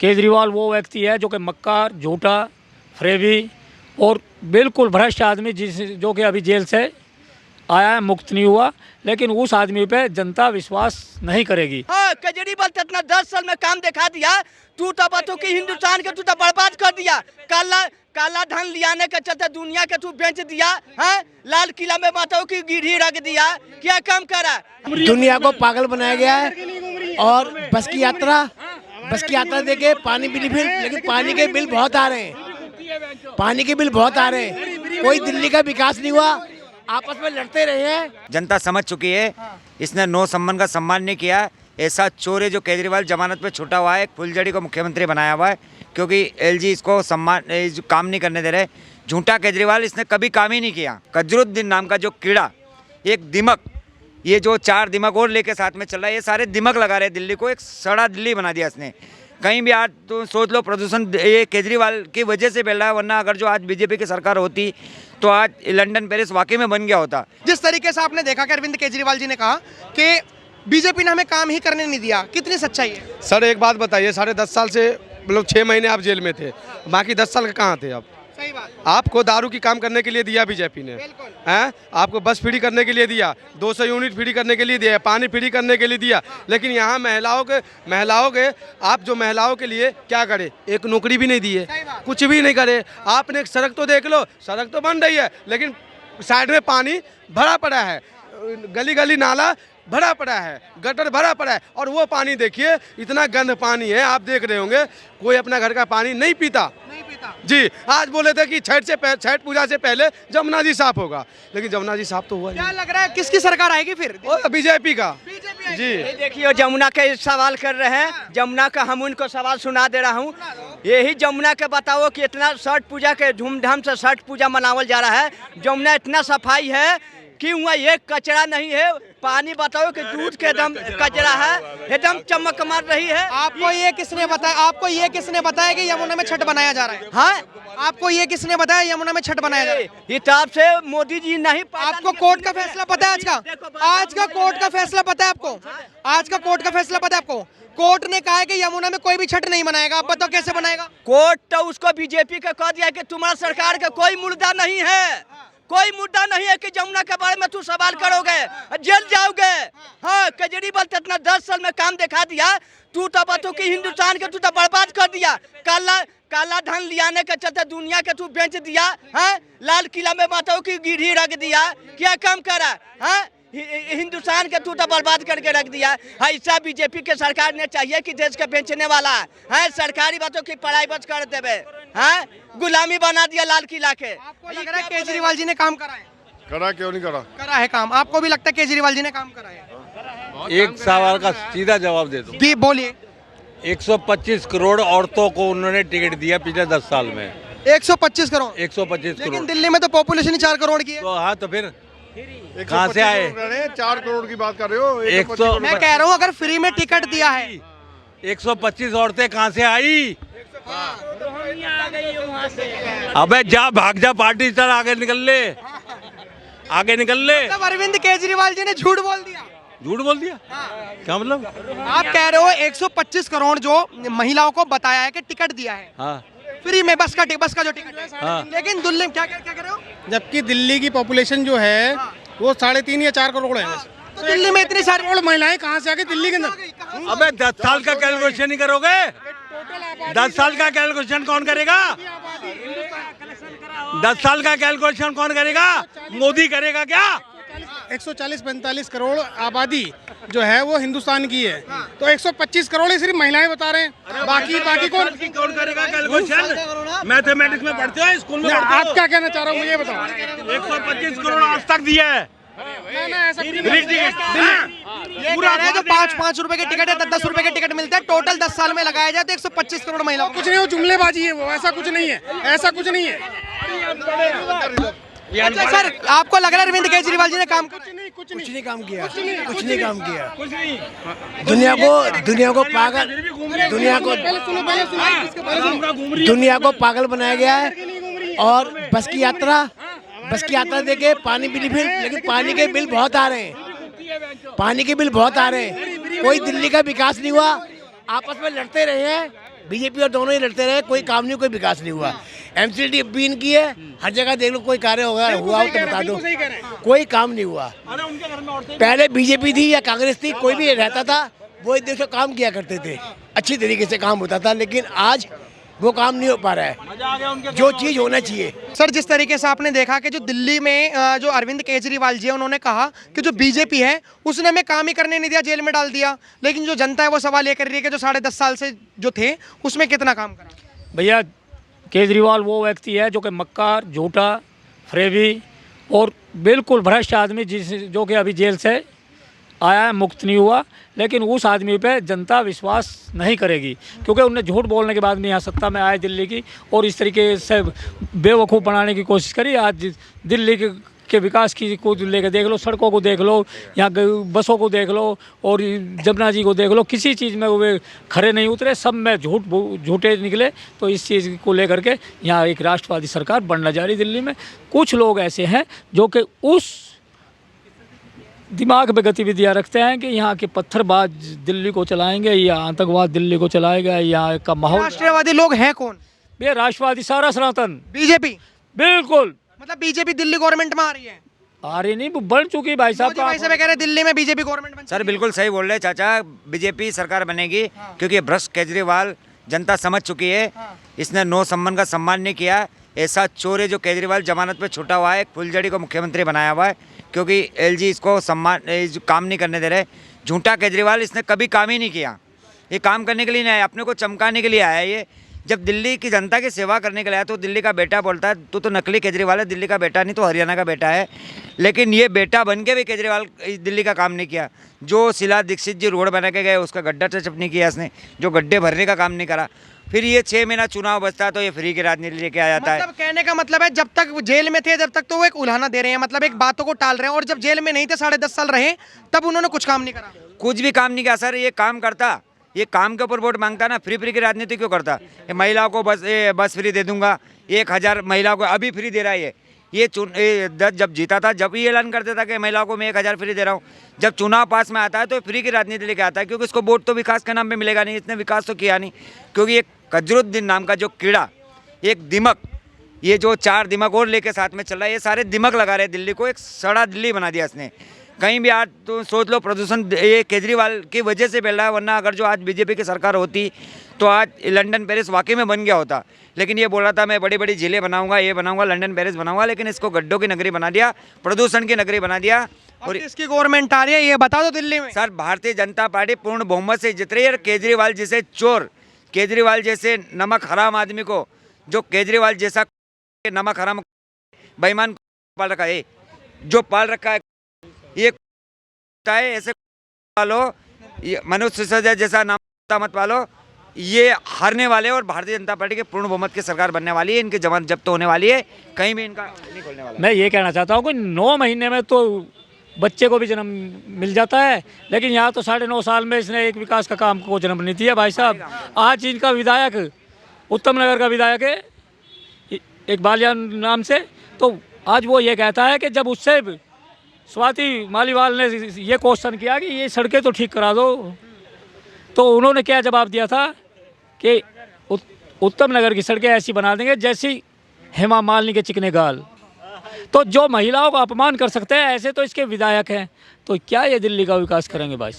केजरीवाल वो व्यक्ति है जो कि मक्कार, झूठा, फरेबी और बिल्कुल भ्रष्ट आदमी जो कि अभी जेल से आया है, मुक्त नहीं हुआ, लेकिन उस आदमी पे जनता विश्वास नहीं करेगी। हाँ, केजरीवाल तो इतना 10 साल में काम दिखा दिया। तू तो बतो कि हिंदुस्तान के तू तो बर्बाद कर दिया। काला धन लियाने के चलते दुनिया के तू बेच दिया है। लाल किला में बताओ कि गिरही रख दिया। क्या काम करा? दुनिया को पागल बनाया गया है। और बस की यात्रा देके पानी बिल, लेकिन पानी के बिल बहुत आ रहे हैं, पानी के बिल बहुत आ रहे हैं। कोई दिल्ली का विकास नहीं हुआ, आपस में लड़ते रहे हैं। जनता समझ चुकी है, इसने नो सम्मान का सम्मान नहीं किया। ऐसा चोर है जो केजरीवाल जमानत पे छूटा हुआ है, फुलझड़ी को मुख्यमंत्री बनाया हुआ है, क्योंकि एलजी इसको सम्मान काम नहीं करने दे रहे। झूठा केजरीवाल, इसने कभी काम ही नहीं किया। कजरुद्दीन नाम का जो कीड़ा, एक दिमक, ये जो 4 दिमक और लेके साथ में चल रहा है, ये सारे दिमक लगा रहे दिल्ली को, एक सड़ा दिल्ली बना दिया इसने। कहीं भी आज तो सोच लो प्रदूषण ये केजरीवाल की वजह से फैल रहा है, वरना अगर जो आज बीजेपी की सरकार होती तो आज लंदन पेरिस वाकई में बन गया होता। जिस तरीके से आपने देखा कि अरविंद केजरीवाल जी ने कहा कि बीजेपी ने हमें काम ही करने नहीं दिया, कितनी सच्चाई है? सर एक बात बताइए, 10.5 साल से मतलब 6 महीने आप जेल में थे, बाकी 10 साल कहाँ थे आप? सही बात। आपको दारू की काम करने के लिए दिया बीजेपी ने, हैं? आपको बस फ्री करने के लिए दिया, 200 यूनिट फ्री करने के लिए दिया, पानी फ्री करने के लिए दिया, लेकिन यहाँ महिलाओं के आप जो महिलाओं के लिए क्या करे? एक नौकरी भी नहीं दी है, कुछ भी नहीं करे। आपने एक सड़क तो देख लो, सड़क तो बन रही है, लेकिन साइड में पानी भरा पड़ा है, गली गली नाला भरा पड़ा है, गटर भरा पड़ा है, और वो पानी देखिए, इतना गंद पानी है। आप देख रहे होंगे, कोई अपना घर का पानी नहीं पीता जी। आज बोले थे कि छठ पूजा से पहले जमुना जी साफ होगा, लेकिन जमुना जी साफ तो हुआ क्या लग रहा है किसकी सरकार आएगी फिर? बीजेपी का जी। देखिए जमुना के सवाल कर रहे हैं, जमुना का हम उनको सवाल सुना दे रहा हूँ। यही जमुना के बताओ कि इतना छठ पूजा के धूमधाम से छठ पूजा मनावल जा रहा है, जमुना इतना सफाई है कि वहाँ एक कचरा नहीं है। पानी बताओ कि दूध के एकदम कचरा है, एकदम चमक मार रही है। आपको ये किसने बताया कि यमुना में छठ बनाया जा रहा है? हाँ, आपको ये किसने बताया यमुना में छठ बनाया जा रहा है? हिसाब से मोदी जी नहीं। आपको कोर्ट का फैसला पता है? आज का कोर्ट का फैसला पता है आपको? आज का कोर्ट का फैसला पता है आपको? कोर्ट ने कहा है कि यमुना में कोई भी छठ नहीं मनाएगा। आप बताओ कैसे बनाएगा? कोर्ट तो उसको बीजेपी का कह दिया कि तुम्हारा सरकार का कोई मुद्दा नहीं है, कोई मुद्दा नहीं है कि जमुना के बारे में तू सवाल करोगे, जेल जाओगे। हाँ, केजरीवाल तो इतना 10 साल में काम दिखा दिया। तू तो बतो कि हिंदुस्तान के तू तो बर्बाद कर दिया। काला धन लियाने के चलते दुनिया के तू बेच दिया है। लाल किला में बताओ कि गिरही रख दिया। क्या काम करा? हाँ, हिंदुस्तान के तू तो बर्बाद करके रख दिया। ऐसा बीजेपी के सरकार ने चाहिए कि देश के बेचने वाला है, सरकारी बातों की प्राइवेट कर देवे, है गुलामी बना दिया लाल किला के। आपको लग रहा है केजरीवाल जी ने काम करा है? करा क्यों नहीं करा? करा है काम। आपको भी लगता है केजरीवाल जी ने काम करा है? एक सवाल का सीधा जवाब दे दो। जी बोलिए। 125 करोड़ औरतों को उन्होंने टिकट दिया पिछले 10 साल में। 125 करोड़? 125 लेकिन करोड़। दिल्ली में तो पॉपुलेशन ही 4 करोड़ की है। तो हाँ, तो फिर कहाँ से आए? 4 करोड़ की बात कर रहे हो? मैं कह रहा हूँ अगर फ्री में टिकट दिया है, 125 औरतें कहाँ से आई? अबे जा, भाग जा, पार्टी चल, आगे निकल ले, आगे निकल ले। मतलब अरविंद केजरीवाल जी ने झूठ बोल दिया? झूठ बोल दिया? क्या मतलब? आप कह रहे हो 125 करोड़ जो महिलाओं को बताया है कि टिकट दिया है, हाँ फ्री में बस का जो टिकट है, हाँ। लेकिन दिल्ली में क्या कह रहे हो? जबकि दिल्ली की पॉपुलेशन जो है वो 3.5 या 4 करोड़ है। तो दिल्ली में इतनी सारी और महिलाएं कहाँ से आ गई दिल्ली के अंदर? अबे 10 साल का कैलकुलेशन नहीं करोगे? 10 साल का कैलकुलेशन कौन करेगा? 10 साल का कैलकुलेशन कौन करेगा? मोदी करेगा क्या? 140-45 करोड़ आबादी जो है वो हिंदुस्तान की है, तो 125 करोड़ ही सिर्फ महिलाएं बता रहे हैं। बाकी कौन करेगा कैलकुलेशन? मैथमेटिक्स में पढ़ते हो, स्कूल में? आप क्या कहना चाह रहे हो मुझे बताओ। 125 करोड़ आज तक दिया है। ये कह रहे हैं जो 5-5 रुपए के टिकट है, 10-10 रुपए के टिकट मिलते हैं, टोटल 10 साल में लगाया जाए तो 125 करोड़ महिलाओं। कुछ नहीं, वो जुमलेबाजी है, वो ऐसा कुछ नहीं है, ऐसा कुछ नहीं है। अच्छा सर, आपको लग रहा है अरविंद केजरीवाल जी ने काम कुछ नहीं काम किया। दुनिया को पागल बनाया गया है। और बस की यात्रा देके पानी बिल, लेकिन पानी के बिल बहुत आ रहे हैं, कोई दिल्ली का विकास नहीं हुआ, आपस में लड़ते रहे हैं, बीजेपी और दोनों ही लड़ते रहे, कोई काम नहीं, कोई विकास नहीं हुआ। एमसीडी भी इनकी है, हर जगह देख लो, कोई कार्य हुआ हो तो बता दो, कोई काम नहीं हुआ। पहले बीजेपी थी या कांग्रेस थी, कोई भी रहता था वो एक देखो काम किया करते थे, अच्छी तरीके से काम होता था, लेकिन आज वो काम नहीं हो पा रहा है जो चीज़ होना चाहिए। सर, जिस तरीके से आपने देखा कि जो दिल्ली में जो अरविंद केजरीवाल जी हैं, उन्होंने कहा कि जो बीजेपी है उसने हमें काम ही करने नहीं दिया, जेल में डाल दिया, लेकिन जो जनता है वो सवाल ये कर रही है कि जो 10.5 साल से जो थे उसमें कितना काम करा। भैया केजरीवाल वो व्यक्ति है जो कि मक्कार, झूठा, फरेबी और बिल्कुल भ्रष्ट आदमी जो कि अभी जेल से आया है, मुक्त नहीं हुआ, लेकिन उस आदमी पे जनता विश्वास नहीं करेगी, क्योंकि उन्हें झूठ बोलने के बाद में यहाँ सत्ता में आए दिल्ली की, और इस तरीके से बेवकूफ़ बनाने की कोशिश करी। आज दिल्ली के विकास की को लेकर देख लो, सड़कों को देख लो, यहाँ बसों को देख लो, और जमुना जी को देख लो, किसी चीज़ में वे खरे नहीं उतरे, सब में झूठे निकले। तो इस चीज़ को लेकर के यहाँ एक राष्ट्रवादी सरकार बनना जा रही दिल्ली में। कुछ लोग ऐसे हैं जो कि उस दिमाग पे गतिविधियाँ रखते हैं कि यहाँ के पत्थरबाज दिल्ली को चलाएंगे या आतंकवाद दिल्ली को चलाएगा, यहाँ का माहौल। राष्ट्रवादी लोग हैं कौन? ये राष्ट्रवादी सारा सनातन, बीजेपी। बिल्कुल, मतलब बीजेपी दिल्ली गवर्नमेंट में आ रही है? आ रही नहीं, बन चुकी भाई साहब। भाई साहब कह रहे हैं दिल्ली में बीजेपी गवर्नमेंट बन। सर बिल्कुल सही बोल रहे हैं चाचा, बीजेपी सरकार बनेगी, क्योंकि भ्रष्ट केजरीवाल जनता समझ चुकी है। इसने 9 सम्मान का सम्मान नहीं किया। ऐसा चोर है जो केजरीवाल जमानत पे छूटा हुआ है, एक फुलझड़ी को मुख्यमंत्री बनाया हुआ है, क्योंकि एलजी इसको सम्मान काम नहीं करने दे रहे। झूठा केजरीवाल, इसने कभी काम ही नहीं किया, ये काम करने के लिए नहीं आया, अपने को चमकाने के लिए आया। ये जब दिल्ली की जनता की सेवा करने के लिए आया तो दिल्ली का बेटा बोलता है तो नकली केजरीवाल है, दिल्ली का बेटा नहीं तो हरियाणा का बेटा है। लेकिन ये बेटा बन के भी केजरीवाल दिल्ली का काम नहीं किया। जो शीला दीक्षित जी रोड बना के गए उसका गड्ढा टचअप नहीं किया इसने, जो गड्ढे भरने का काम नहीं करा। फिर ये 6 महीना चुनाव बचता है तो ये फ्री की राजनीति लेके आ जाता है। मतलब कहने का मतलब है जब तक जेल में थे जब तक तो वो एक उल्हाना दे रहे हैं, मतलब एक बातों को टाल रहे हैं, और जब जेल में नहीं थे 10.5 साल रहे तब उन्होंने कुछ काम नहीं करा। कुछ भी काम नहीं किया सर। ये काम करता, ये काम के ऊपर वोट मांगता ना, फ्री की राजनीति क्यों करता? ये महिलाओं को बस फ्री दे दूंगा, 1000 महिलाओं को अभी फ्री दे रहा है। ये जब जीता था जब ये ऐलान करता था कि महिलाओं को मैं 1000 फ्री दे रहा हूँ। जब चुनाव पास में आता है तो फ्री की राजनीति लेके आता है, क्योंकि इसको वोट तो विकास के नाम पे मिलेगा नहीं, इसने विकास तो किया नहीं। क्योंकि एक कजरुद्दीन नाम का जो कीड़ा, एक दिमक, ये जो 4 दिमक और लेके साथ में चल रहा है, ये सारे दिमक लगा रहे दिल्ली को, एक सड़ा दिल्ली बना दिया इसने। कहीं भी आज तो सोच लो प्रदूषण ये केजरीवाल की वजह से फैल रहा है, वरना अगर जो आज बीजेपी की सरकार होती तो आज लंदन पेरिस वाकई में बन गया होता। लेकिन ये बोल रहा था मैं बड़ी बड़ी झीलें बनाऊंगा, ये बनाऊंगा, लंदन पेरिस बनाऊंगा, लेकिन इसको गड्ढों की नगरी बना दिया, प्रदूषण की नगरी बना दिया। और इसकी गवर्नमेंट आ रही है, ये बता दो दिल्ली में। सर भारतीय जनता पार्टी पूर्ण बहुमत से जीत रही है। केजरीवाल जैसे चोर, केजरीवाल जैसे नमक हराम आदमी को, जो केजरीवाल जैसा नमक हराम बेईमान पाल रखा है, जो पाल रखा है, ये है ऐसे पालो, मनुष्य सजा जैसा नाम मत पालो। ये हारने वाले और भारतीय जनता पार्टी के पूर्ण बहुमत की सरकार बनने वाली है, इनकी जमानत जब्त होने वाली है, कहीं भी इनका नहीं खोलने वाला। मैं ये कहना चाहता हूँ कि 9 महीने में तो बच्चे को भी जन्म मिल जाता है, लेकिन यहाँ तो 9.5 साल में इसने एक विकास का काम को जन्म नहीं दिया भाई साहब। आज इनका विधायक उत्तम नगर का विधायक है एक बालिया नाम से, तो आज वो ये कहता है कि जब उससे स्वाति मालीवाल ने ये क्वेश्चन किया कि ये सड़कें तो ठीक करा दो, तो उन्होंने क्या जवाब दिया था कि उत्तम नगर की सड़कें ऐसी बना देंगे जैसी हेमा मालिनी के चिकने गाल। तो जो महिलाओं का अपमान कर सकते हैं ऐसे तो इसके विधायक हैं, तो क्या ये दिल्ली का विकास करेंगे भाई साहब?